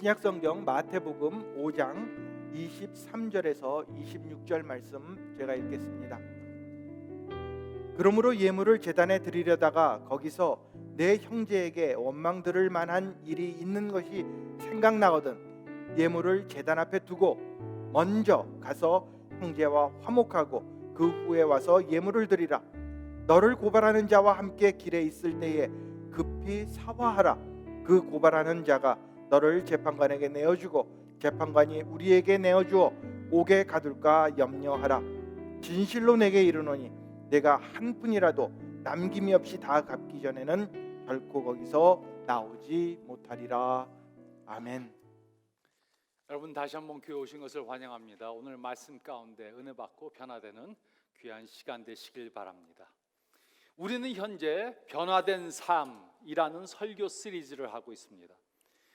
신약성경 마태복음 5장 23절에서 26절 말씀 제가 읽겠습니다. 그러므로 예물을 제단에 드리려다가 거기서 내 형제에게 원망 들을 만한 일이 있는 것이 생각나거든 예물을 제단 앞에 두고 먼저 가서 형제와 화목하고 그 후에 와서 예물을 드리라. 너를 고발하는 자와 함께 길에 있을 때에 급히 사화하라. 그 고발하는 자가 너를 재판관에게 내어주고 재판관이 우리에게 내어주어 옥에 가둘까 염려하라. 진실로 내게 이르노니 내가 한 푼이라도 남김이 없이 다 갚기 전에는 결코 거기서 나오지 못하리라. 아멘. 여러분 다시 한번 교회 오신 것을 환영합니다. 오늘 말씀 가운데 은혜 받고 변화되는 귀한 시간 되시길 바랍니다. 우리는 현재 변화된 삶이라는 설교 시리즈를 하고 있습니다.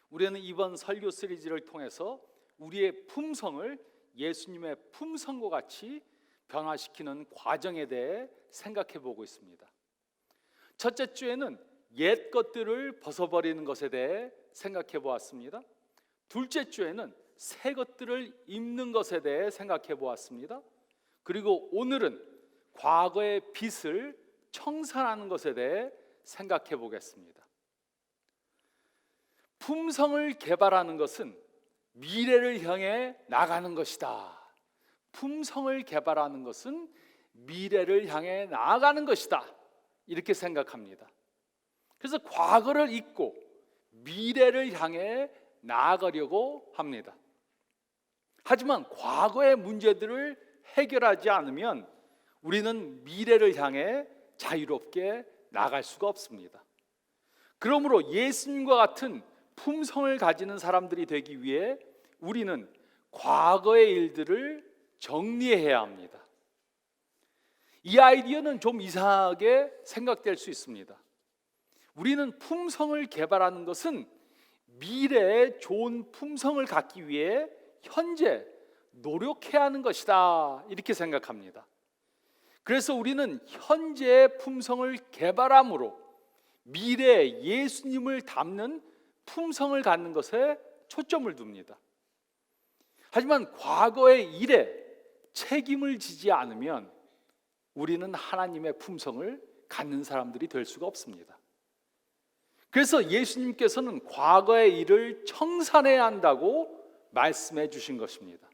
우리는 이번 설교 시리즈를 통해서 우리의 품성을 예수님의 품성과 같이 변화시키는 과정에 대해 생각해 보고 있습니다. 첫째 주에는 옛 것들을 벗어버리는 것에 대해 생각해 보았습니다. 둘째 주에는 새 것들을 입는 것에 대해 생각해 보았습니다. 그리고 오늘은 과거의 빚을 청산하는 것에 대해 생각해 보겠습니다. 품성을 개발하는 것은 미래를 향해 나가는 것이다. 품성을 개발하는 것은 미래를 향해 나아가는 것이다. 이렇게 생각합니다. 그래서 과거를 잊고 미래를 향해 나아가려고 합니다. 하지만 과거의 문제들을 해결하지 않으면 우리는 미래를 향해 자유롭게 나갈 수가 없습니다. 그러므로 예수님과 같은 품성을 가지는 사람들이 되기 위해 우리는 과거의 일들을 정리해야 합니다. 이 아이디어는 좀 이상하게 생각될 수 있습니다. 우리는 품성을 개발하는 것은 미래에 좋은 품성을 갖기 위해 현재 노력해야 하는 것이다 이렇게 생각합니다. 그래서 우리는 현재의 품성을 개발함으로 미래에 예수님을 닮는 품성을 갖는 것에 초점을 둡니다. 하지만 과거의 일에 책임을 지지 않으면 우리는 하나님의 품성을 갖는 사람들이 될 수가 없습니다. 그래서 예수님께서는 과거의 일을 청산해야 한다고 말씀해 주신 것입니다.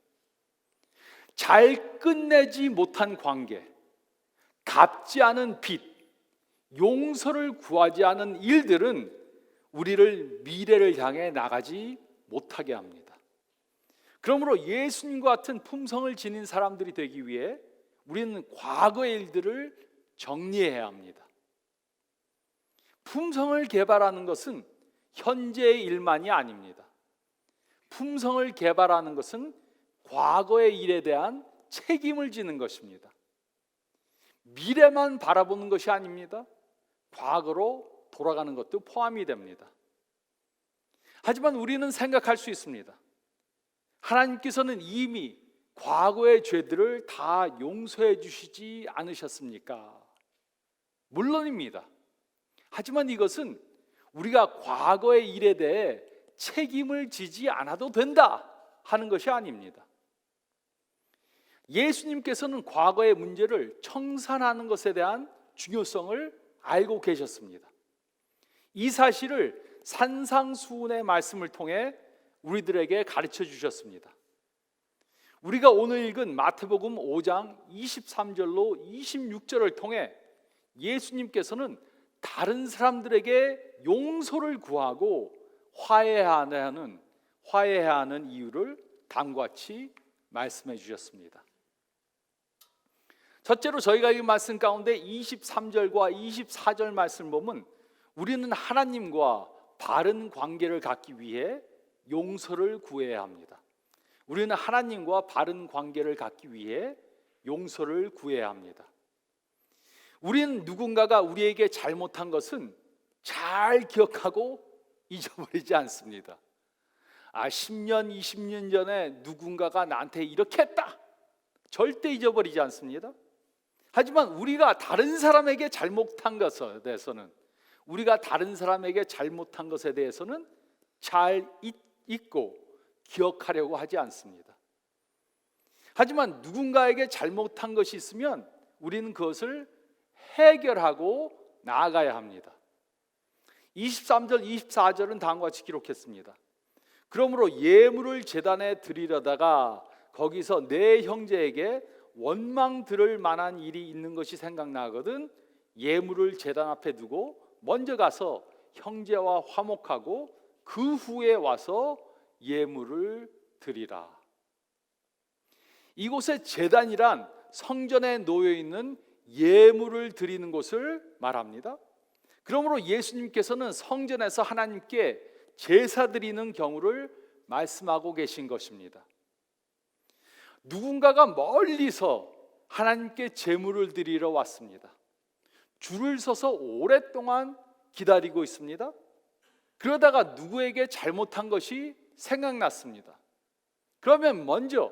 잘 끝내지 못한 관계, 갚지 않은 빚, 용서를 구하지 않은 일들은 우리를 미래를 향해 나가지 못하게 합니다. 그러므로 예수님과 같은 품성을 지닌 사람들이 되기 위해 우리는 과거의 일들을 정리해야 합니다. 품성을 개발하는 것은 현재의 일만이 아닙니다. 품성을 개발하는 것은 과거의 일에 대한 책임을 지는 것입니다. 미래만 바라보는 것이 아닙니다. 과거로 돌아가는 것도 포함이 됩니다. 하지만 우리는 생각할 수 있습니다. 하나님께서는 이미 과거의 죄들을 다 용서해 주시지 않으셨습니까? 물론입니다. 하지만 이것은 우리가 과거의 일에 대해 책임을 지지 않아도 된다 하는 것이 아닙니다. 예수님께서는 과거의 문제를 청산하는 것에 대한 중요성을 알고 계셨습니다. 이 사실을 산상수훈의 말씀을 통해 우리들에게 가르쳐 주셨습니다. 우리가 오늘 읽은 마태복음 5장 23절로 26절을 통해 예수님께서는 다른 사람들에게 용서를 구하고 화해해야 하는 이유를 다음과 같이 말씀해 주셨습니다. 첫째로 저희가 이 말씀 가운데 23절과 24절 말씀을 보면 우리는 하나님과 바른 관계를 갖기 위해 용서를 구해야 합니다. 우리는 하나님과 바른 관계를 갖기 위해 용서를 구해야 합니다. 우리는 누군가가 우리에게 잘못한 것은 잘 기억하고 잊어버리지 않습니다. 10년, 20년 전에 누군가가 나한테 이렇게 했다. 절대 잊어버리지 않습니다. 하지만 우리가 다른 사람에게 잘못한 것에 대해서는 잘 잊고 기억하려고 하지 않습니다. 하지만 누군가에게 잘못한 것이 있으면 우리는 그것을 해결하고 나아가야 합니다. 23절, 24절은 다음과 같이 기록했습니다. 그러므로 예물을 제단에 드리려다가 거기서 내 형제에게 원망 들을 만한 일이 있는 것이 생각나거든 예물을 제단 앞에 두고 먼저 가서 형제와 화목하고 그 후에 와서 예물을 드리라. 이곳에 제단이란 성전에 놓여 있는 예물을 드리는 곳을 말합니다. 그러므로 예수님께서는 성전에서 하나님께 제사 드리는 경우를 말씀하고 계신 것입니다. 누군가가 멀리서 하나님께 제물을 드리러 왔습니다. 줄을 서서 오랫동안 기다리고 있습니다. 그러다가 누구에게 잘못한 것이 생각났습니다. 그러면 먼저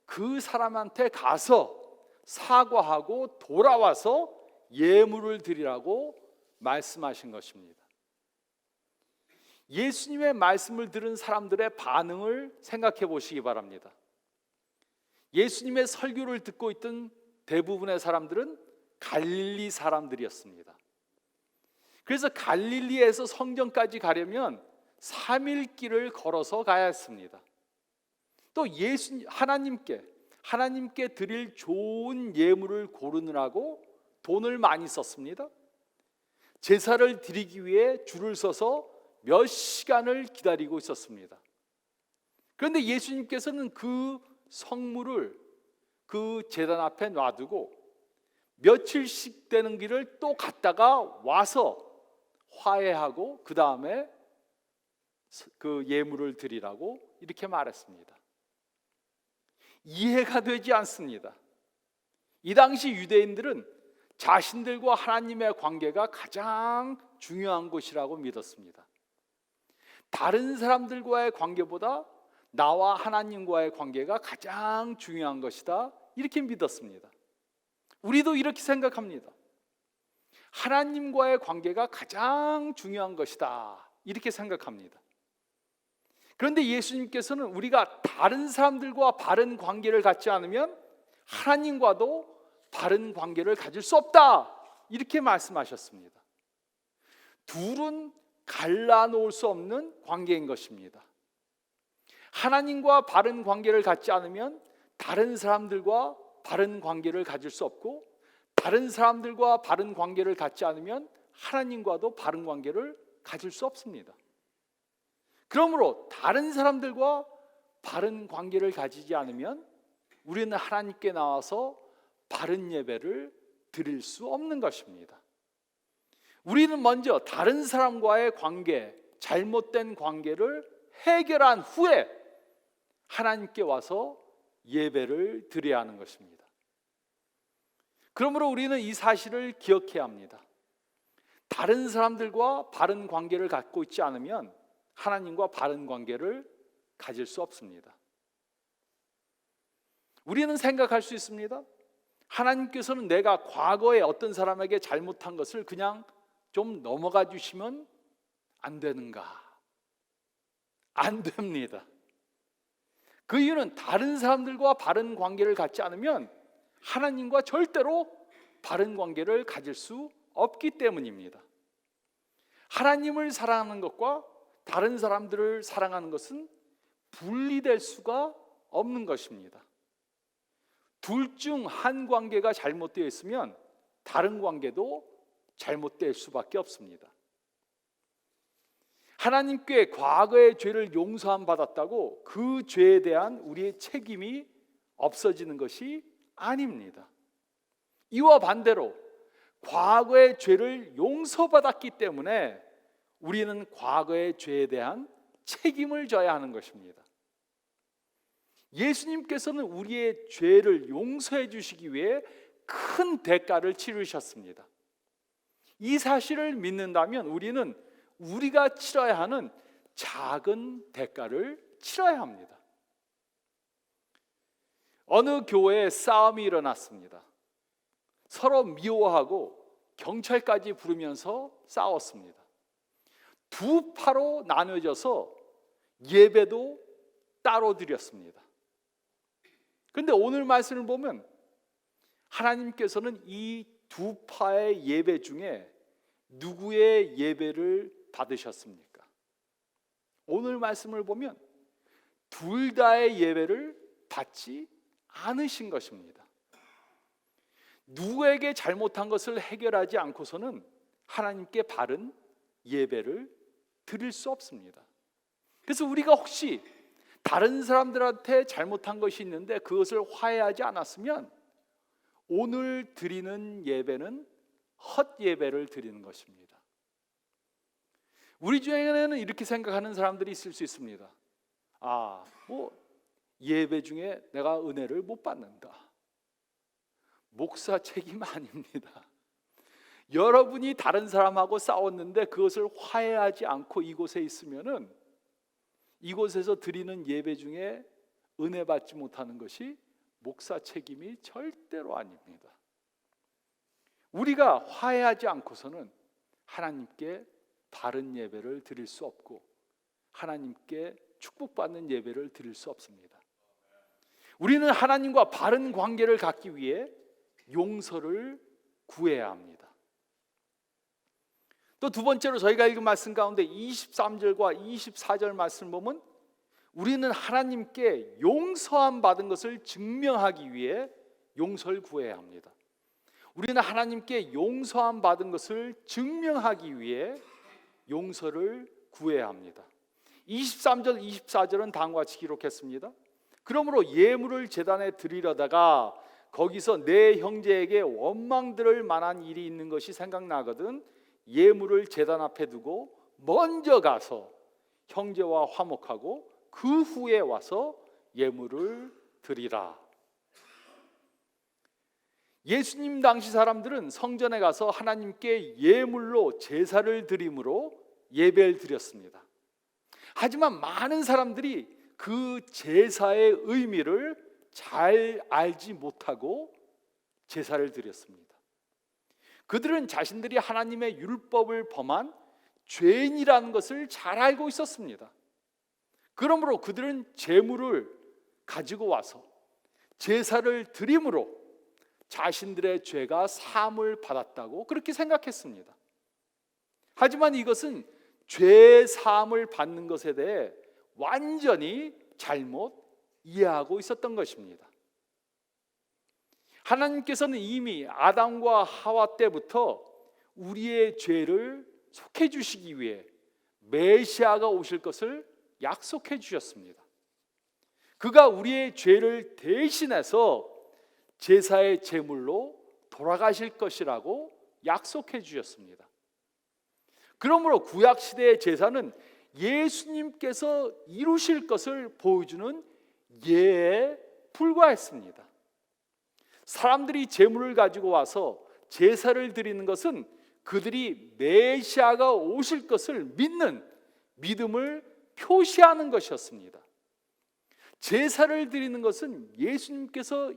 그 사람한테 가서 사과하고 돌아와서 예물을 드리라고 말씀하신 것입니다. 예수님의 말씀을 들은 사람들의 반응을 생각해 보시기 바랍니다. 예수님의 설교를 듣고 있던 대부분의 사람들은 갈릴리 사람들이었습니다. 그래서 갈릴리에서 성전까지 가려면 3일 길을 걸어서 가야 했습니다. 또 하나님께 드릴 좋은 예물을 고르느라고 돈을 많이 썼습니다. 제사를 드리기 위해 줄을 서서 몇 시간을 기다리고 있었습니다. 그런데 예수님께서는 그 성물을 그 제단 앞에 놔두고 며칠씩 되는 길을 또 갔다가 와서 화해하고 그 다음에 그 예물을 드리라고 이렇게 말했습니다. 이해가 되지 않습니다. 이 당시 유대인들은 자신들과 하나님의 관계가 가장 중요한 것이라고 믿었습니다. 다른 사람들과의 관계보다 나와 하나님과의 관계가 가장 중요한 것이다, 이렇게 믿었습니다. 우리도 이렇게 생각합니다. 하나님과의 관계가 가장 중요한 것이다, 이렇게 생각합니다. 그런데 예수님께서는 우리가 다른 사람들과 바른 관계를 갖지 않으면 하나님과도 바른 관계를 가질 수 없다, 이렇게 말씀하셨습니다. 둘은 갈라놓을 수 없는 관계인 것입니다. 하나님과 바른 관계를 갖지 않으면 다른 사람들과 바른 관계를 가질 수 없고, 다른 사람들과 바른 관계를 갖지 않으면 하나님과도 바른 관계를 가질 수 없습니다. 그러므로 다른 사람들과 바른 관계를 가지지 않으면 우리는 하나님께 나와서 바른 예배를 드릴 수 없는 것입니다. 우리는 먼저 다른 사람과의 관계, 잘못된 관계를 해결한 후에 하나님께 와서 예배를 드려야 하는 것입니다. 그러므로 우리는 이 사실을 기억해야 합니다. 다른 사람들과 바른 관계를 갖고 있지 않으면 하나님과 바른 관계를 가질 수 없습니다. 우리는 생각할 수 있습니다. 하나님께서는 내가 과거에 어떤 사람에게 잘못한 것을 그냥 좀 넘어가 주시면 안 되는가? 안 됩니다. 그 이유는 다른 사람들과 바른 관계를 갖지 않으면 하나님과 절대로 바른 관계를 가질 수 없기 때문입니다. 하나님을 사랑하는 것과 다른 사람들을 사랑하는 것은 분리될 수가 없는 것입니다. 둘 중 한 관계가 잘못되어 있으면 다른 관계도 잘못될 수밖에 없습니다. 하나님께 과거의 죄를 용서함 받았다고 그 죄에 대한 우리의 책임이 없어지는 것이 아닙니다. 이와 반대로 과거의 죄를 용서받았기 때문에 우리는 과거의 죄에 대한 책임을 져야 하는 것입니다. 예수님께서는 우리의 죄를 용서해 주시기 위해 큰 대가를 치르셨습니다. 이 사실을 믿는다면 우리는 우리가 치러야 하는 작은 대가를 치러야 합니다. 어느 교회에 싸움이 일어났습니다. 서로 미워하고 경찰까지 부르면서 싸웠습니다. 두 파로 나눠져서 예배도 따로 드렸습니다. 그런데 오늘 말씀을 보면 하나님께서는 이 두 파의 예배 중에 누구의 예배를 받으셨습니까? 오늘 말씀을 보면 둘 다의 예배를 받지 않으신 것입니다. 누구에게 잘못한 것을 해결하지 않고서는 하나님께 바른 예배를 드릴 수 없습니다. 그래서 우리가 혹시 다른 사람들한테 잘못한 것이 있는데 그것을 화해하지 않았으면 오늘 드리는 예배는 헛 예배를 드리는 것입니다. 우리 중에는 이렇게 생각하는 사람들이 있을 수 있습니다. 예배 중에 내가 은혜를 못 받는다. 목사 책임 아닙니다. 여러분이 다른 사람하고 싸웠는데 그것을 화해하지 않고 이곳에 있으면은 이곳에서 드리는 예배 중에 은혜 받지 못하는 것이 목사 책임이 절대로 아닙니다. 우리가 화해하지 않고서는 하나님께 바른 예배를 드릴 수 없고 하나님께 축복받는 예배를 드릴 수 없습니다. 우리는 하나님과 바른 관계를 갖기 위해 용서를 구해야 합니다. 또 두 번째로 저희가 읽은 말씀 가운데 23절과 24절 말씀을 보면 우리는 하나님께 용서함 받은 것을 증명하기 위해 용서를 구해야 합니다. 우리는 하나님께 용서함 받은 것을 증명하기 위해 용서를 구해야 합니다. 23절 24절은 다음과 같이 기록했습니다. 그러므로 예물을 제단에 드리려다가 거기서 내 형제에게 원망들을 만한 일이 있는 것이 생각나거든 예물을 제단 앞에 두고 먼저 가서 형제와 화목하고 그 후에 와서 예물을 드리라. 예수님 당시 사람들은 성전에 가서 하나님께 예물로 제사를 드림으로 예배를 드렸습니다. 하지만 많은 사람들이 그 제사의 의미를 잘 알지 못하고 제사를 드렸습니다. 그들은 자신들이 하나님의 율법을 범한 죄인이라는 것을 잘 알고 있었습니다. 그러므로 그들은 제물을 가지고 와서 제사를 드림으로 자신들의 죄가 사함을 받았다고 그렇게 생각했습니다. 하지만 이것은 죄 사함을 받는 것에 대해 완전히 잘못 이해하고 있었던 것입니다. 하나님께서는 이미 아담과 하와 때부터 우리의 죄를 속해 주시기 위해 메시아가 오실 것을 약속해 주셨습니다. 그가 우리의 죄를 대신해서 제사의 제물로 돌아가실 것이라고 약속해 주셨습니다. 그러므로 구약 시대의 제사는 예수님께서 이루실 것을 보여주는 예에 불과했습니다. 사람들이 제물을 가지고 와서 제사를 드리는 것은 그들이 메시아가 오실 것을 믿는 믿음을 표시하는 것이었습니다. 제사를 드리는 것은 예수님께서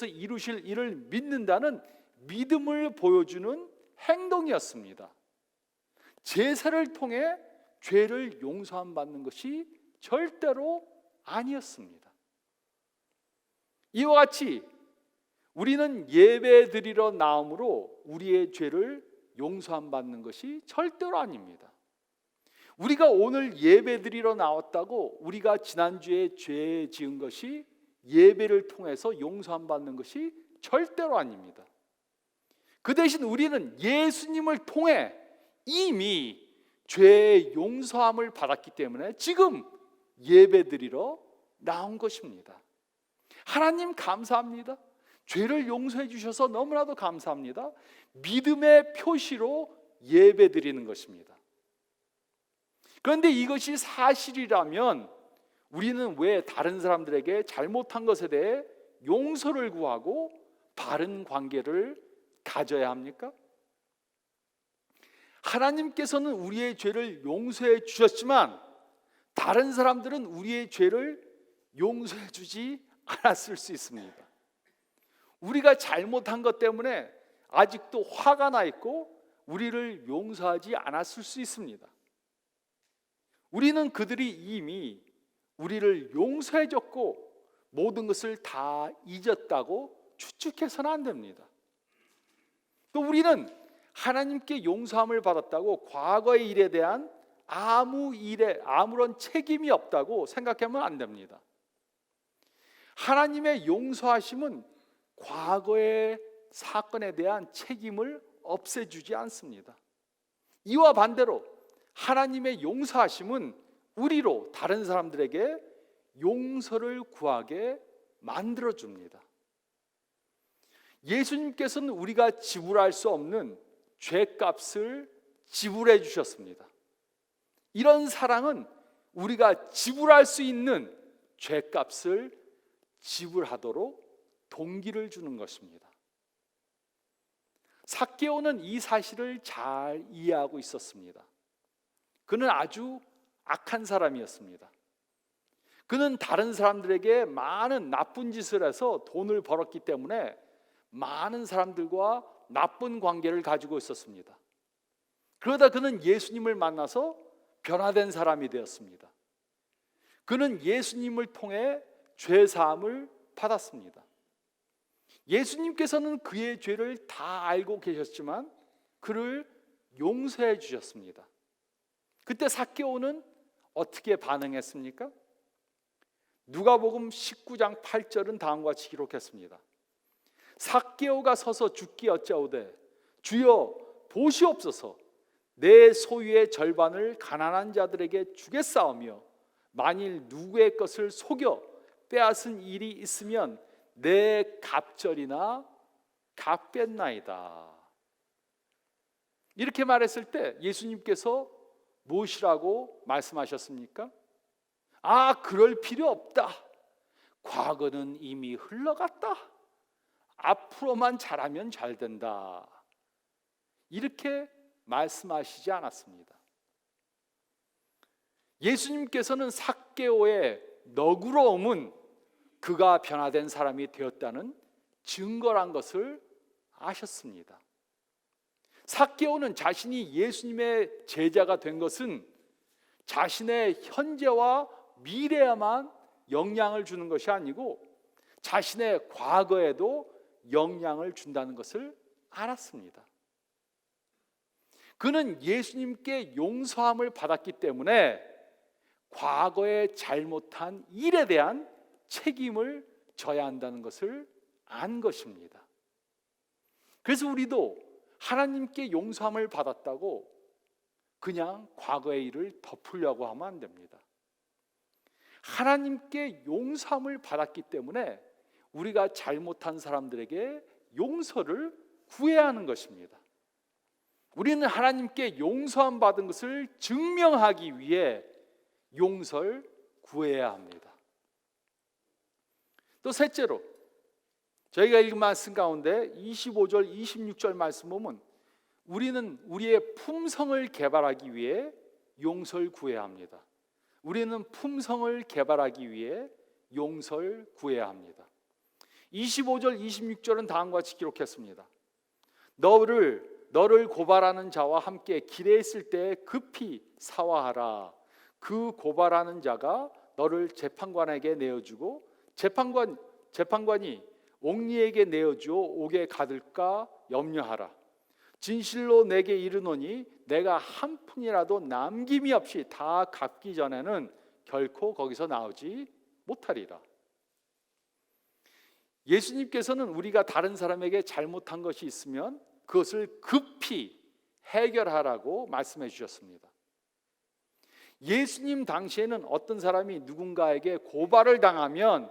이루실 일을 믿는다는 믿음을 보여주는 행동이었습니다. 제사를 통해 죄를 용서함 받는 것이 절대로 아니었습니다. 이와 같이 우리는 예배 드리러 나옴으로 우리의 죄를 용서함 받는 것이 절대로 아닙니다. 우리가 오늘 예배 드리러 나왔다고 우리가 지난주에 죄 지은 것이 예배를 통해서 용서함 받는 것이 절대로 아닙니다. 그 대신 우리는 예수님을 통해 이미 죄의 용서함을 받았기 때문에 지금 예배 드리러 나온 것입니다. 하나님 감사합니다. 죄를 용서해 주셔서 너무나도 감사합니다. 믿음의 표시로 예배 드리는 것입니다. 그런데 이것이 사실이라면 우리는 왜 다른 사람들에게 잘못한 것에 대해 용서를 구하고 바른 관계를 가져야 합니까? 하나님께서는 우리의 죄를 용서해 주셨지만 다른 사람들은 우리의 죄를 용서해 주지 않았을 수 있습니다. 우리가 잘못한 것 때문에 아직도 화가 나 있고 우리를 용서하지 않았을 수 있습니다. 우리는 그들이 이미 우리를 용서해 줬고 모든 것을 다 잊었다고 추측해서는 안 됩니다. 또 우리는 하나님께 용서함을 받았다고 과거의 일에 대한 아무런 책임이 없다고 생각하면 안 됩니다. 하나님의 용서하심은 과거의 사건에 대한 책임을 없애주지 않습니다. 이와 반대로 하나님의 용서하심은 우리로 다른 사람들에게 용서를 구하게 만들어줍니다. 예수님께서는 우리가 지불할 수 없는 죄값을 지불해 주셨습니다. 이런 사랑은 우리가 지불할 수 있는 죄값을 지불하도록 동기를 주는 것입니다. 삭개오는 이 사실을 잘 이해하고 있었습니다. 그는 아주 악한 사람이었습니다. 그는 다른 사람들에게 많은 나쁜 짓을 해서 돈을 벌었기 때문에 많은 사람들과 나쁜 관계를 가지고 있었습니다. 그러다 그는 예수님을 만나서 변화된 사람이 되었습니다. 그는 예수님을 통해 죄 사함을 받았습니다. 예수님께서는 그의 죄를 다 알고 계셨지만 그를 용서해 주셨습니다. 그때 삭개오는 어떻게 반응했습니까? 누가복음 19장 8절은 다음과 같이 기록했습니다. 삭개오가 서서 죽기 어찌하오되 주여 보시옵소서 내 소유의 절반을 가난한 자들에게 주겠사오며 만일 누구의 것을 속여 빼앗은 일이 있으면 내 갑절이나 갚겠나이다. 이렇게 말했을 때 예수님께서 무엇이라고 말씀하셨습니까? 그럴 필요 없다. 과거는 이미 흘러갔다. 앞으로만 잘하면 잘 된다. 이렇게 말씀하시지 않았습니다. 예수님께서는 삭개오의 너그러움은 그가 변화된 사람이 되었다는 증거란 것을 아셨습니다. 삭개오는 자신이 예수님의 제자가 된 것은 자신의 현재와 미래에만 영향을 주는 것이 아니고 자신의 과거에도 영향을 준다는 것을 알았습니다. 그는 예수님께 용서함을 받았기 때문에 과거에 잘못한 일에 대한 책임을 져야 한다는 것을 안 것입니다. 그래서 우리도 하나님께 용서함을 받았다고 그냥 과거의 일을 덮으려고 하면 안 됩니다. 하나님께 용서함을 받았기 때문에 우리가 잘못한 사람들에게 용서를 구해야 하는 것입니다. 우리는 하나님께 용서함 받은 것을 증명하기 위해 용서를 구해야 합니다. 또 셋째로 저희가 읽은 말씀 가운데 25절 26절 말씀 보면 우리는 우리의 품성을 개발하기 위해 용서를 구해야 합니다. 우리는 품성을 개발하기 위해 용서를 구해야 합니다. 25절 26절은 다음과 같이 기록했습니다. 너를 고발하는 자와 함께 길에 있을 때 급히 사화하라. 그 고발하는 자가 너를 재판관에게 내어주고 재판관이 옥리에게 내어주어 옥에 가둘까 염려하라. 진실로 내게 이르노니 내가 한 푼이라도 남김이 없이 다 갚기 전에는 결코 거기서 나오지 못하리라. 예수님께서는 우리가 다른 사람에게 잘못한 것이 있으면 그것을 급히 해결하라고 말씀해 주셨습니다. 예수님 당시에는 어떤 사람이 누군가에게 고발을 당하면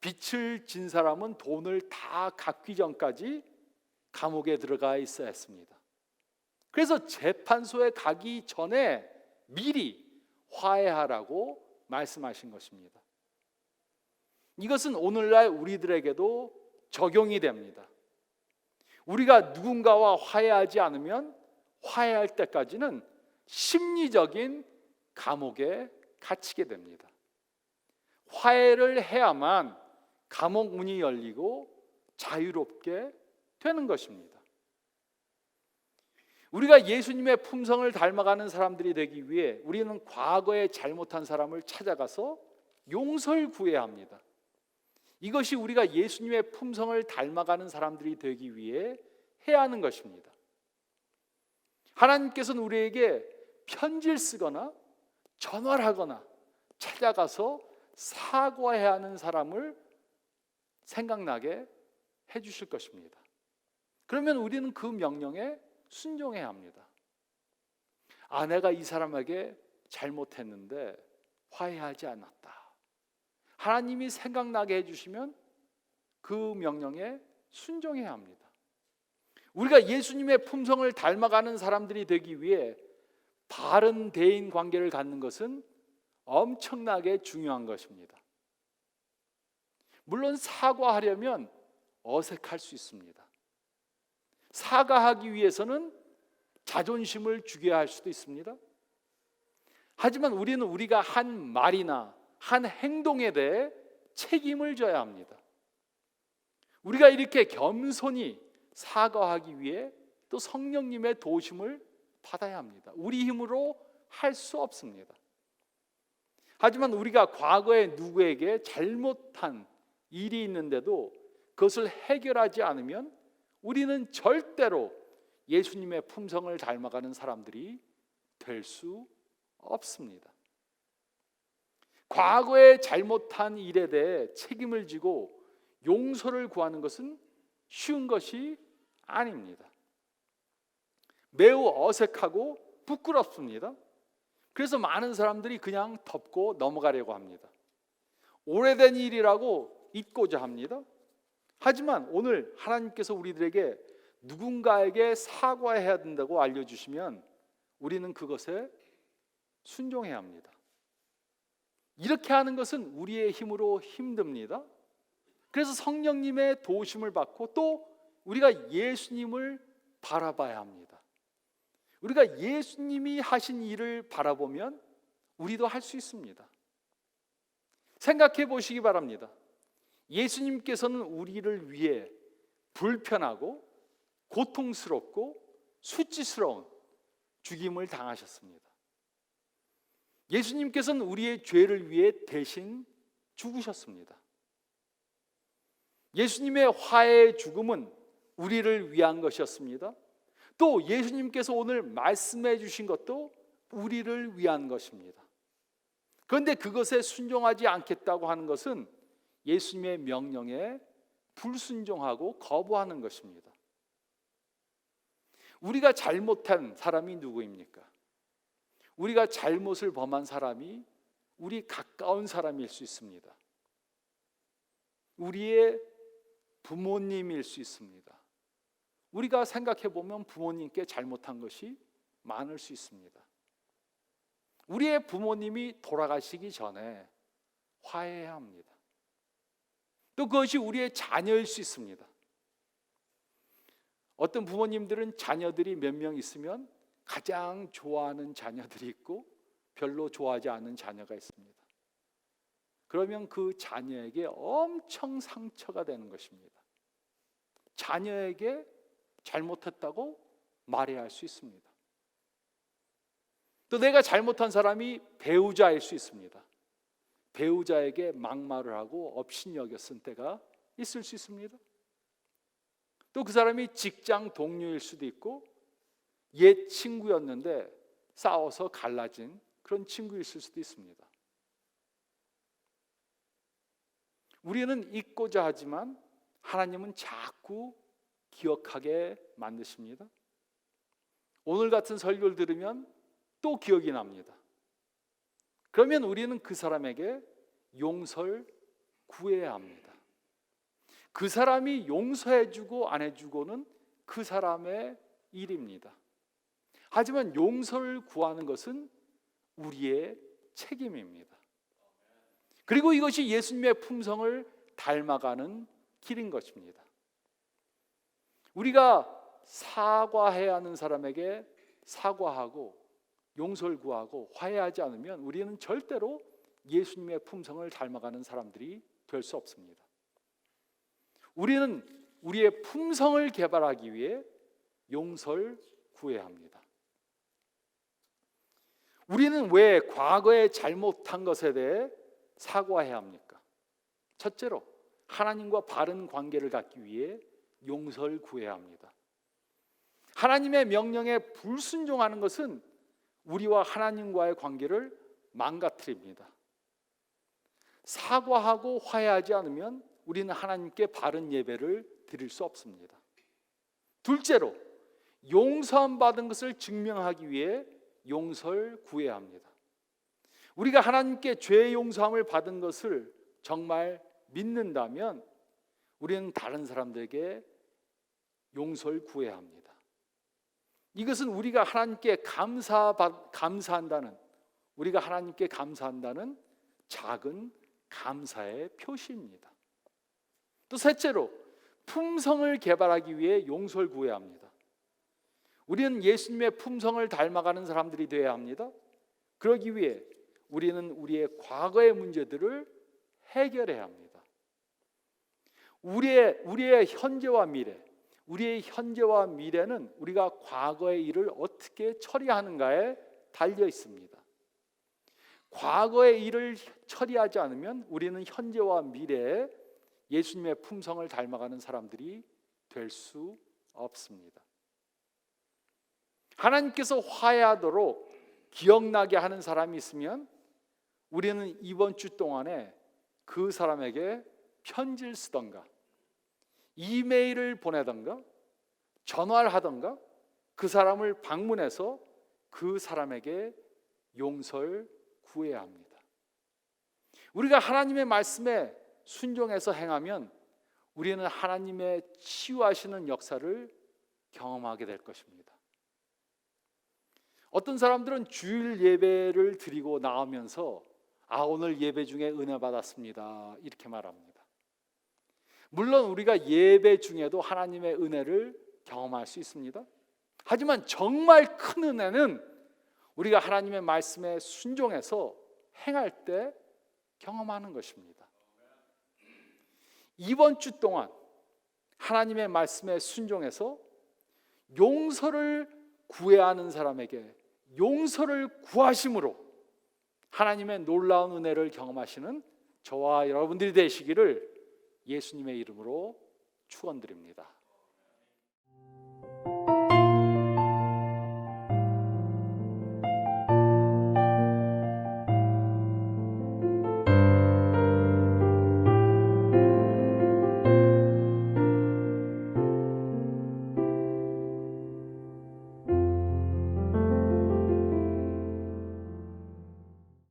빚을 진 사람은 돈을 다 갚기 전까지 감옥에 들어가 있어야 했습니다. 그래서 재판소에 가기 전에 미리 화해하라고 말씀하신 것입니다. 이것은 오늘날 우리들에게도 적용이 됩니다. 우리가 누군가와 화해하지 않으면 화해할 때까지는 심리적인 감옥에 갇히게 됩니다. 화해를 해야만 감옥 문이 열리고 자유롭게 되는 것입니다. 우리가 예수님의 품성을 닮아가는 사람들이 되기 위해 우리는 과거에 잘못한 사람을 찾아가서 용서를 구해야 합니다. 이것이 우리가 예수님의 품성을 닮아가는 사람들이 되기 위해 해야 하는 것입니다. 하나님께서는 우리에게 편지를 쓰거나 전화를 하거나 찾아가서 사과해야 하는 사람을 생각나게 해주실 것입니다. 그러면 우리는 그 명령에 순종해야 합니다. 내가 이 사람에게 잘못했는데 화해하지 않았다. 하나님이 생각나게 해주시면 그 명령에 순종해야 합니다. 우리가 예수님의 품성을 닮아가는 사람들이 되기 위해 바른 대인 관계를 갖는 것은 엄청나게 중요한 것입니다. 물론 사과하려면 어색할 수 있습니다. 사과하기 위해서는 자존심을 죽여야 할 수도 있습니다. 하지만 우리는 우리가 한 말이나 한 행동에 대해 책임을 져야 합니다. 우리가 이렇게 겸손히 사과하기 위해 또 성령님의 도우심을 받아야 합니다. 우리 힘으로 할 수 없습니다. 하지만 우리가 과거에 누구에게 잘못한 일이 있는데도 그것을 해결하지 않으면 우리는 절대로 예수님의 품성을 닮아가는 사람들이 될 수 없습니다. 과거에 잘못한 일에 대해 책임을 지고 용서를 구하는 것은 쉬운 것이 아닙니다. 매우 어색하고 부끄럽습니다. 그래서 많은 사람들이 그냥 덮고 넘어가려고 합니다. 오래된 일이라고 잊고자 합니다. 하지만 오늘 하나님께서 우리들에게 누군가에게 사과해야 된다고 알려주시면 우리는 그것에 순종해야 합니다. 이렇게 하는 것은 우리의 힘으로 힘듭니다. 그래서 성령님의 도우심을 받고 또 우리가 예수님을 바라봐야 합니다. 우리가 예수님이 하신 일을 바라보면 우리도 할 수 있습니다. 생각해 보시기 바랍니다. 예수님께서는 우리를 위해 불편하고 고통스럽고 수치스러운 죽임을 당하셨습니다. 예수님께서는 우리의 죄를 위해 대신 죽으셨습니다. 예수님의 화해의 죽음은 우리를 위한 것이었습니다. 또 예수님께서 오늘 말씀해 주신 것도 우리를 위한 것입니다. 그런데 그것에 순종하지 않겠다고 하는 것은 예수님의 명령에 불순종하고 거부하는 것입니다. 우리가 잘못한 사람이 누구입니까? 우리가 잘못을 범한 사람이 우리 가까운 사람일 수 있습니다. 우리의 부모님일 수 있습니다. 우리가 생각해 보면 부모님께 잘못한 것이 많을 수 있습니다. 우리의 부모님이 돌아가시기 전에 화해해야 합니다. 또 그것이 우리의 자녀일 수 있습니다. 어떤 부모님들은 자녀들이 몇 명 있으면 가장 좋아하는 자녀들이 있고 별로 좋아하지 않는 자녀가 있습니다. 그러면 그 자녀에게 엄청 상처가 되는 것입니다. 자녀에게 잘못했다고 말해야 할 수 있습니다. 또 내가 잘못한 사람이 배우자일 수 있습니다. 배우자에게 막말을 하고 업신여겨 쓴 때가 있을 수 있습니다. 또 그 사람이 직장 동료일 수도 있고 옛 친구였는데 싸워서 갈라진 그런 친구일 수도 있습니다. 우리는 잊고자 하지만 하나님은 자꾸 기억하게 만드십니다. 오늘 같은 설교를 들으면 또 기억이 납니다. 그러면 우리는 그 사람에게 용서를 구해야 합니다. 그 사람이 용서해주고 안 해주고는 그 사람의 일입니다. 하지만 용서를 구하는 것은 우리의 책임입니다. 그리고 이것이 예수님의 품성을 닮아가는 길인 것입니다. 우리가 사과해야 하는 사람에게 사과하고 용서를 구하고 화해하지 않으면 우리는 절대로 예수님의 품성을 닮아가는 사람들이 될 수 없습니다. 우리는 우리의 품성을 개발하기 위해 용서를 구해야 합니다. 우리는 왜 과거에 잘못한 것에 대해 사과해야 합니까? 첫째로 하나님과 바른 관계를 갖기 위해 용서를 구해야 합니다. 하나님의 명령에 불순종하는 것은 우리와 하나님과의 관계를 망가뜨립니다. 사과하고 화해하지 않으면 우리는 하나님께 바른 예배를 드릴 수 없습니다. 둘째로 용서함 받은 것을 증명하기 위해 용서를 구해야 합니다. 우리가 하나님께 죄 용서함을 받은 것을 정말 믿는다면 우리는 다른 사람들에게 용서를 구해야 합니다. 이것은 우리가 하나님께 감사한다는, 우리가 하나님께 감사한다는 작은 감사의 표시입니다. 또 셋째로 품성을 개발하기 위해 용서를 구해야 합니다. 우리는 예수님의 품성을 닮아가는 사람들이 되어야 합니다. 그러기 위해 우리는 우리의 과거의 문제들을 해결해야 합니다. 우리의 현재와 미래는 우리가 과거의 일을 어떻게 처리하는가에 달려 있습니다. 과거의 일을 처리하지 않으면 우리는 현재와 미래에 예수님의 품성을 닮아가는 사람들이 될 수 없습니다. 하나님께서 화해하도록 기억나게 하는 사람이 있으면 우리는 이번 주 동안에 그 사람에게 편지를 쓰던가 이메일을 보내던가 전화를 하던가 그 사람을 방문해서 그 사람에게 용서를 구해야 합니다. 우리가 하나님의 말씀에 순종해서 행하면 우리는 하나님의 치유하시는 역사를 경험하게 될 것입니다. 어떤 사람들은 주일 예배를 드리고 나오면서 오늘 예배 중에 은혜 받았습니다 이렇게 말합니다. 물론 우리가 예배 중에도 하나님의 은혜를 경험할 수 있습니다. 하지만 정말 큰 은혜는 우리가 하나님의 말씀에 순종해서 행할 때 경험하는 것입니다. 이번 주 동안 하나님의 말씀에 순종해서 용서를 구해야 하는 사람에게 용서를 구하심으로 하나님의 놀라운 은혜를 경험하시는 저와 여러분들이 되시기를 예수님의 이름으로 축원드립니다.